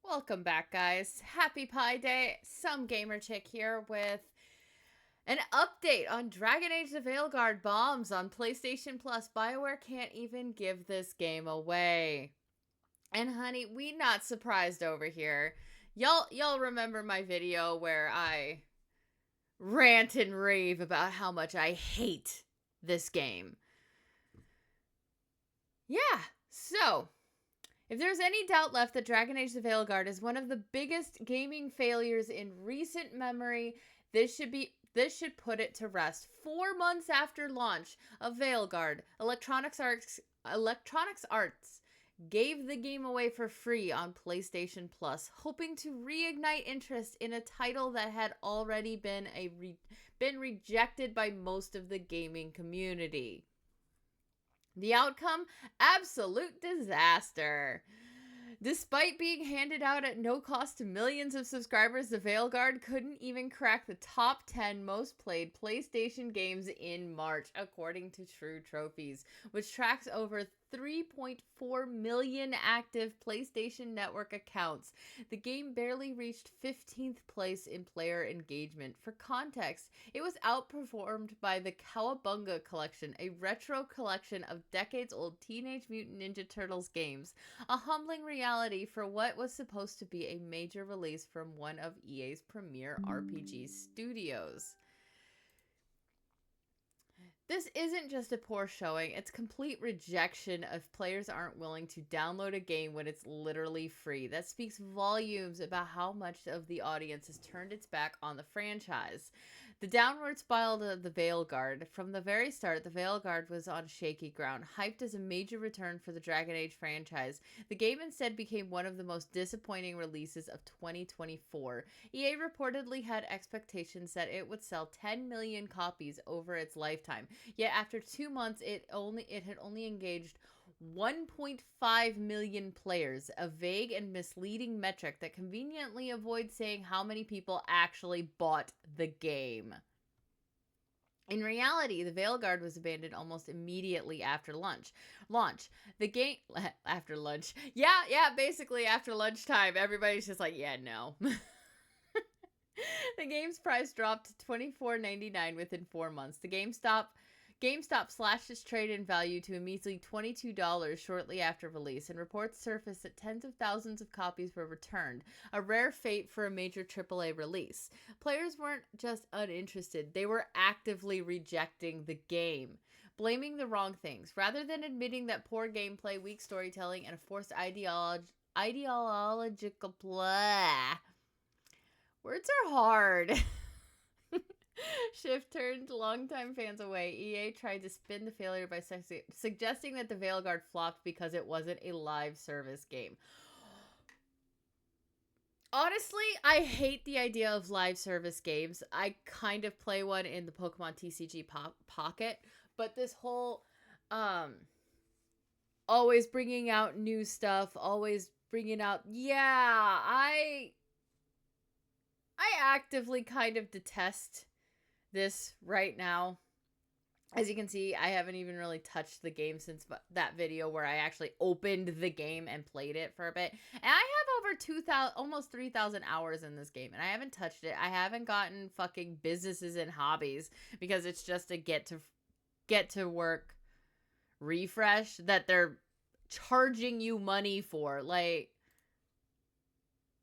Welcome back, guys. Happy Pi Day. Some Gamer Chick here with an update on Dragon Age the Veilguard bombs on PlayStation Plus. BioWare can't even give this game away. And honey, we not surprised over here. Y'all remember my video where I rant and rave about how much I hate this game. Yeah, so if there's any doubt left that Dragon Age the Veilguard is one of the biggest gaming failures in recent memory, this should put it to rest. 4 months after launch of Veilguard, Electronics Arts gave the game away for free on PlayStation Plus, hoping to reignite interest in a title that had already been rejected by most of the gaming community. The outcome? Absolute disaster. Despite being handed out at no cost to millions of subscribers, the Veilguard couldn't even crack the top 10 most played PlayStation games in March, according to True Trophies, which tracks over 3.4 million active PlayStation Network accounts. The game barely reached 15th place in player engagement. For context, it was outperformed by the Cowabunga Collection, a retro collection of decades-old Teenage Mutant Ninja Turtles games, a humbling reality for what was supposed to be a major release from one of EA's premier RPG studios. This isn't just a poor showing, it's complete rejection if players aren't willing to download a game when it's literally free. That speaks volumes about how much of the audience has turned its back on the franchise. The downward spiral of the Veilguard. From the very start, the Veilguard was on shaky ground, hyped as a major return for the Dragon Age franchise. The game instead became one of the most disappointing releases of 2024. EA reportedly had expectations that it would sell 10 million copies over its lifetime. Yet after 2 months, it had only engaged 1.5 million players, a vague and misleading metric that conveniently avoids saying how many people actually bought the game. In reality, the Veilguard was abandoned almost immediately after launch. The game after lunch. Yeah, basically after lunchtime, everybody's just like, yeah, no. The game's price dropped to $24.99 within 4 months. GameStop slashed its trade-in value to a measly $22 shortly after release, and reports surfaced that tens of thousands of copies were returned, a rare fate for a major AAA release. Players weren't just uninterested, they were actively rejecting the game, blaming the wrong things. Rather than admitting that poor gameplay, weak storytelling, and a forced ideological blah. Words are hard. Shift turned longtime fans away. EA tried to spin the failure by suggesting that the Veilguard flopped because it wasn't a live service game. Honestly, I hate the idea of live service games. I kind of play one in the Pokemon TCG Pocket, but this whole always bringing out new stuff, always bringing out, I actively kind of detest this right now. As you can see, I haven't even really touched the game since that video where I actually opened the game and played it for a bit. And I have over 2,000, almost 3,000 hours in this game, and I haven't touched it. I haven't gotten fucking businesses and hobbies because it's just a get to work refresh that they're charging you money for. Like,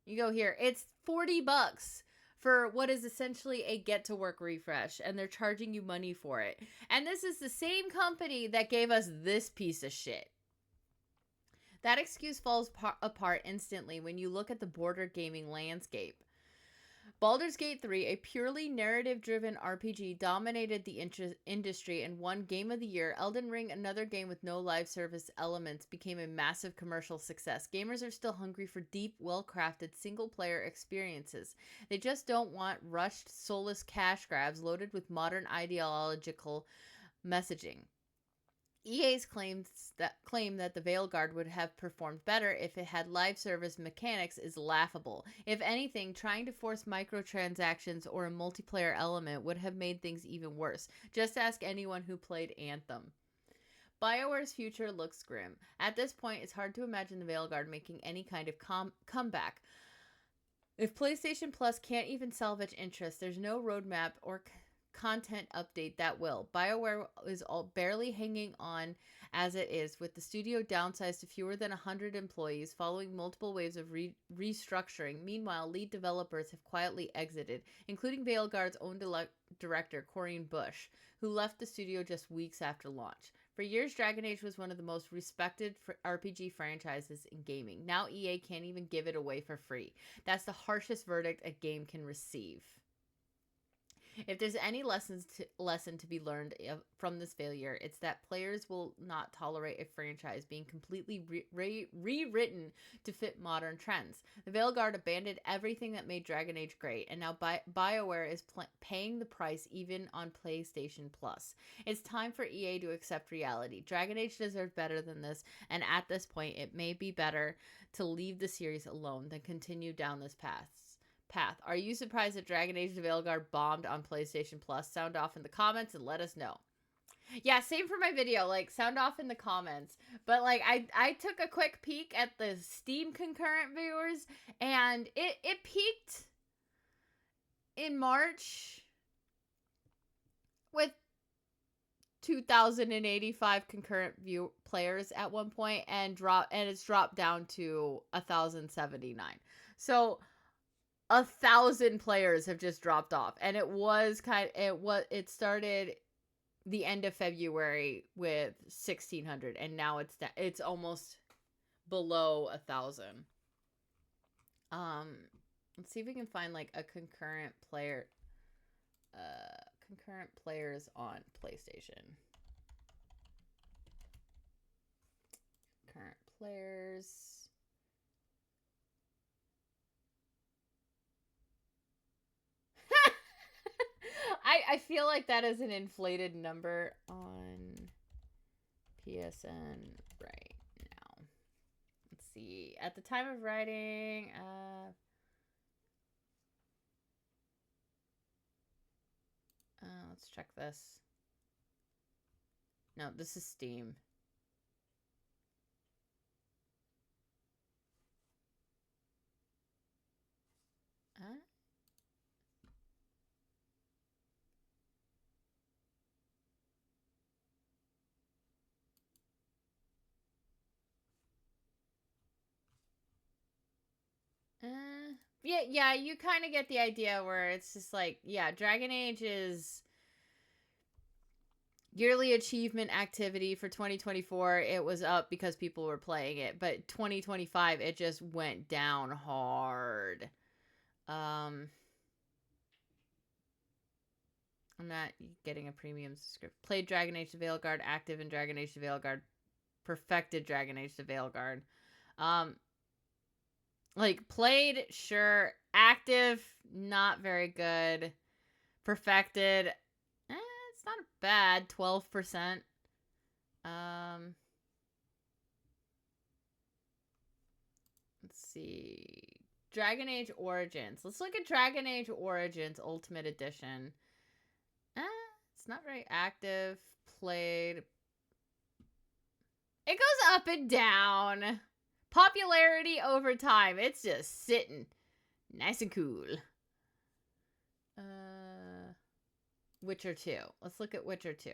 you go here, it's $40 for what is essentially a get-to-work refresh, and they're charging you money for it. And this is the same company that gave us this piece of shit. That excuse falls apart instantly when you look at the border gaming landscape. Baldur's Gate 3, a purely narrative-driven RPG, dominated the industry and won Game of the Year. Elden Ring, another game with no live service elements, became a massive commercial success. Gamers are still hungry for deep, well-crafted, single-player experiences. They just don't want rushed, soulless cash grabs loaded with modern ideological messaging. EA's claim that the Veilguard would have performed better if it had live service mechanics is laughable. If anything, trying to force microtransactions or a multiplayer element would have made things even worse. Just ask anyone who played Anthem. BioWare's future looks grim. At this point, it's hard to imagine the Veilguard making any kind of comeback. If PlayStation Plus can't even salvage interest, there's no roadmap or content update that will. BioWare is barely hanging on as it is, with the studio downsized to fewer than 100 employees following multiple waves of restructuring. Meanwhile, lead developers have quietly exited, including Veilguard's own director, Corinne Bush, who left the studio just weeks after launch. For years, Dragon Age was one of the most respected RPG franchises in gaming. Now EA can't even give it away for free. That's the harshest verdict a game can receive. If there's any lesson to be learned from this failure, it's that players will not tolerate a franchise being completely rewritten to fit modern trends. The Veilguard abandoned everything that made Dragon Age great, and now BioWare is paying the price even on PlayStation Plus. It's time for EA to accept reality. Dragon Age deserves better than this, and at this point, it may be better to leave the series alone than continue down this path. Are you surprised that Dragon Age: The Veilguard bombed on PlayStation Plus? Sound off in the comments and let us know. Yeah, same for my video. Like, sound off in the comments. But like, I took a quick peek at the Steam concurrent viewers, and it peaked in March with 2,085 concurrent players at one point, and it's dropped down to 1,079. So 1,000 players have just dropped off, and it started the end of February with 1,600, and now it's almost below 1,000. Let's see if we can find like a concurrent players on PlayStation. Current players. I feel like that is an inflated number on PSN right now. Let's see. At the time of writing, let's check this. No, this is Steam. Yeah, you kind of get the idea where it's just like, yeah, Dragon Age's yearly achievement activity for 2024, it was up because people were playing it, but 2025, it just went down hard. I'm not getting a premium subscription. Played Dragon Age: The Veilguard, active in Dragon Age: The Veilguard, perfected Dragon Age: The Veilguard. Like, played, sure. Active, not very good. Perfected, it's not bad. 12%. Let's see. Dragon Age Origins. Let's look at Dragon Age Origins Ultimate Edition. It's not very active. Played. It goes up and down. Popularity over time. It's just sitting nice and cool. Witcher 2. Let's look at Witcher 2.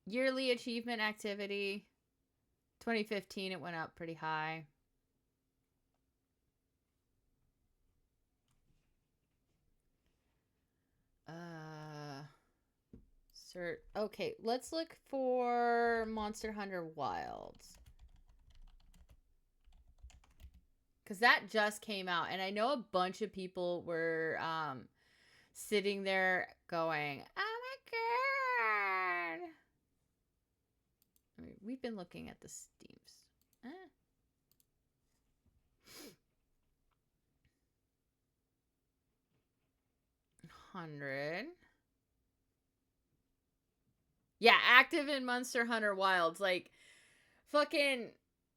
Yearly achievement activity. 2015, it went up pretty high. Okay, let's look for Monster Hunter Wilds. Because that just came out, and I know a bunch of people were sitting there going, oh my god. I mean, we've been looking at the Steams. 100. Yeah, active in Monster Hunter Wilds. Like, fucking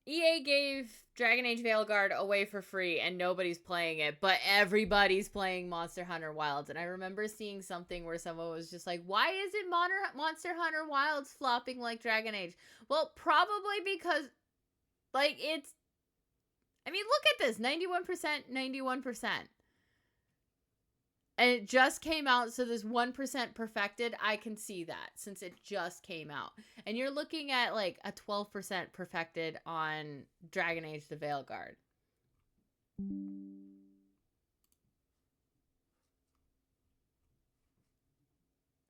EA gave Dragon Age Veilguard away for free and nobody's playing it, but everybody's playing Monster Hunter Wilds. And I remember seeing something where someone was just like, why isn't Monster Hunter Wilds flopping like Dragon Age? Well, probably because, like, it's... I mean, look at this. 91%, 91%. And it just came out, so there's 1% perfected. I can see that since it just came out. And you're looking at like a 12% perfected on Dragon Age the Veilguard.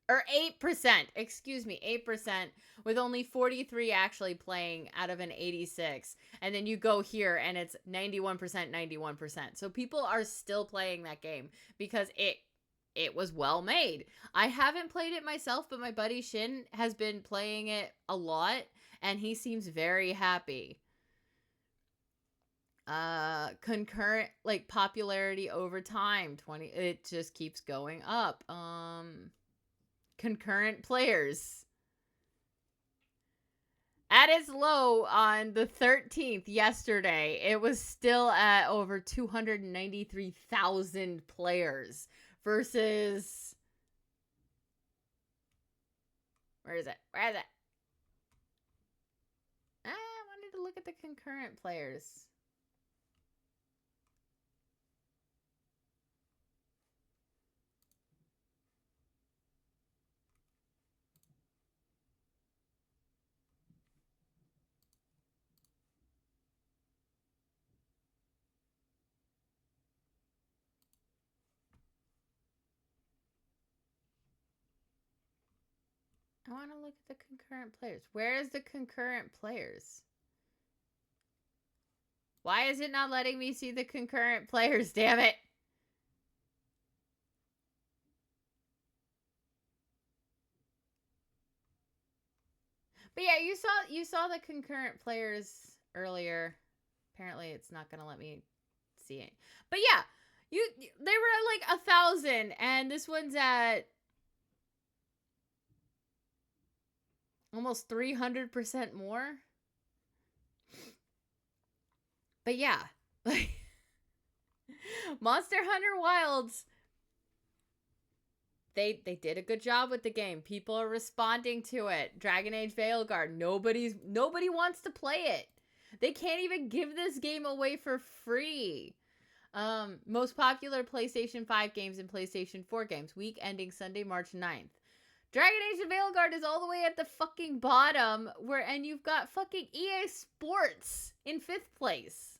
Or 8%, excuse me, 8%, with only 43 actually playing out of an 86. And then you go here and it's 91%, 91%. So people are still playing that game because it was well made. I haven't played it myself, but my buddy Shin has been playing it a lot and he seems very happy. Concurrent, like, popularity over time, 20, it just keeps going up. Concurrent players at its low on the 13th yesterday, it was still at over 293,000 players versus, where is it? I wanted to look at the concurrent players. I want to look at the concurrent players. Where is the concurrent players? Why is it not letting me see the concurrent players? Damn it. But yeah, you saw the concurrent players earlier. Apparently it's not going to let me see it. But yeah, they were at like 1,000 and this one's at almost 300% more. But yeah, like Monster Hunter Wilds, they did a good job with the game. People are responding to it. Dragon Age Veilguard, nobody wants to play it. They can't even give this game away for free. Most popular PlayStation 5 games and PlayStation 4 games. Week ending Sunday, March 9th. Dragon Age of Veilguard is all the way at the fucking bottom, and you've got fucking EA Sports in 5th place.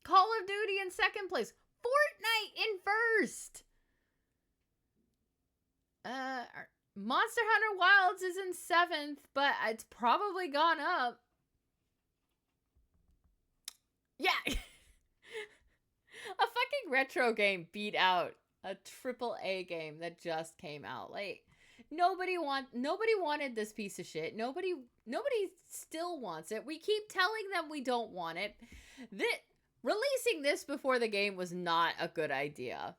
Call of Duty in 2nd place. Fortnite in 1st. Monster Hunter Wilds is in 7th, but it's probably gone up. Yeah. A fucking retro game beat out a AAA game that just came out. Like, nobody wanted this piece of shit. Nobody still wants it. We keep telling them we don't want it. Releasing this before the game was not a good idea.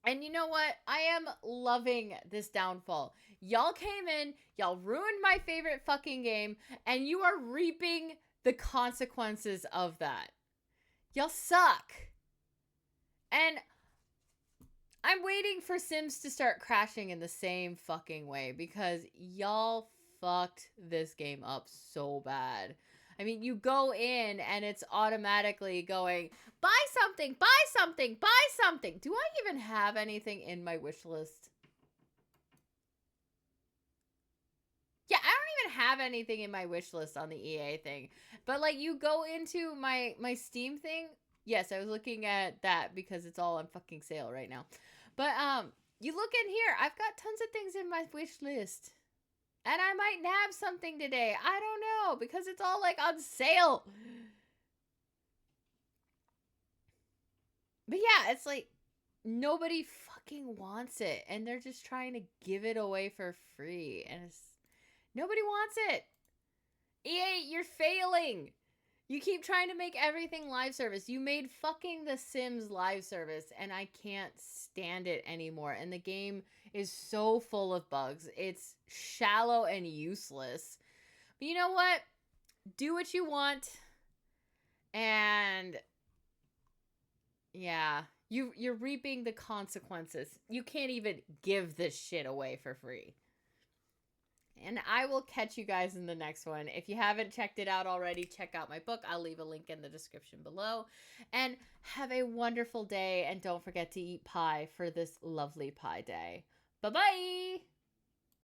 And you know what? I am loving this downfall. Y'all came in, y'all ruined my favorite fucking game, and you are reaping the consequences of that. Y'all suck. And I'm waiting for Sims to start crashing in the same fucking way because y'all fucked this game up so bad. I mean, you go in and it's automatically going, buy something, buy something, buy something. Do I even have anything in my wish list? Yeah, I don't even have anything in my wish list on the EA thing. But like, you go into my Steam thing. Yes, I was looking at that because it's all on fucking sale right now. But you look in here, I've got tons of things in my wish list. And I might nab something today. I don't know, because it's all like on sale. But yeah, it's like nobody fucking wants it. And they're just trying to give it away for free. And nobody wants it. EA, you're failing. You keep trying to make everything live service. You made fucking The Sims live service, and I can't stand it anymore. And the game is so full of bugs. It's shallow and useless. But you know what? Do what you want. And yeah, you're reaping the consequences. You can't even give this shit away for free. And I will catch you guys in the next one. If you haven't checked it out already, check out my book. I'll leave a link in the description below. And have a wonderful day. And don't forget to eat pie for this lovely pie day. Bye-bye.